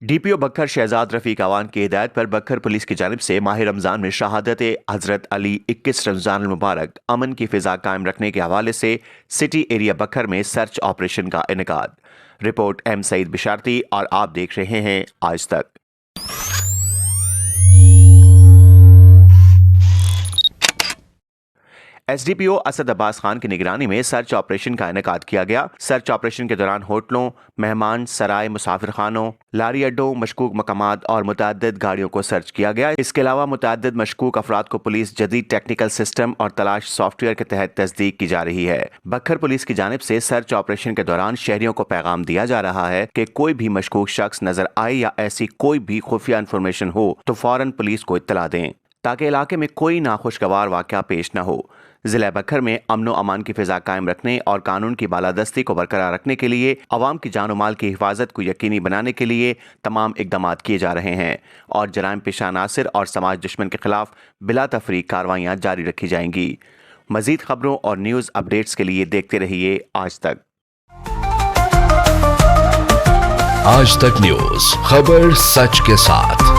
DPO बखर शहजाद रफीक अवान की हिदायत पर बखर पुलिस की जानिब से माह रमजान में शहादत हजरत अली 21 रमजान मुबारक अमन की फिजा कायम रखने के हवाले से सिटी एरिया बखर में सर्च ऑपरेशन का इनेकाद। रिपोर्ट एम सईद बिशारती और आप देख रहे हैं आज तक। SDPO असद अब्बास खान की निगरानी में सर्च ऑपरेशन का इनेकाद किया गया। सर्च ऑपरेशन के दौरान होटलों, मेहमान सराय, मुसाफिर खानों, लारी अड्डों, मशकूक मकामात और मुतअद्दिद गाड़ियों को सर्च किया गया। इसके अलावा मुतअद्दिद मशकूक अफराद को पुलिस जदीद टेक्निकल सिस्टम और तलाश सॉफ्टवेयर के तहत तस्दीक की जा रही है। बखर पुलिस की जानिब से सर्च ऑपरेशन के दौरान शहरियों को पैगाम दिया जा रहा है कि कोई भी मशकूक शख्स नजर आए या ऐसी कोई भी खुफिया इंफॉर्मेशन हो तो फौरन पुलिस को इत्तला दें ताकि इलाके में कोई नाखुशगवार वाक़या पेश न हो। जिला बखर में अमन व अमान की फिजा कायम रखने और कानून की बालादस्ती को बरकरार रखने के लिए अवाम की जान व माल की हिफाजत को यकीनी बनाने के लिए तमाम इकदाम किए जा रहे हैं और जराइम पेशा नासिर और समाज दुश्मन के खिलाफ बिला तफरीक कार्रवाइयाँ जारी रखी जाएंगी। मजीद खबरों और न्यूज़ अपडेट्स के लिए देखते रहिए आज तक। आज तक न्यूज़, खबर सच के साथ।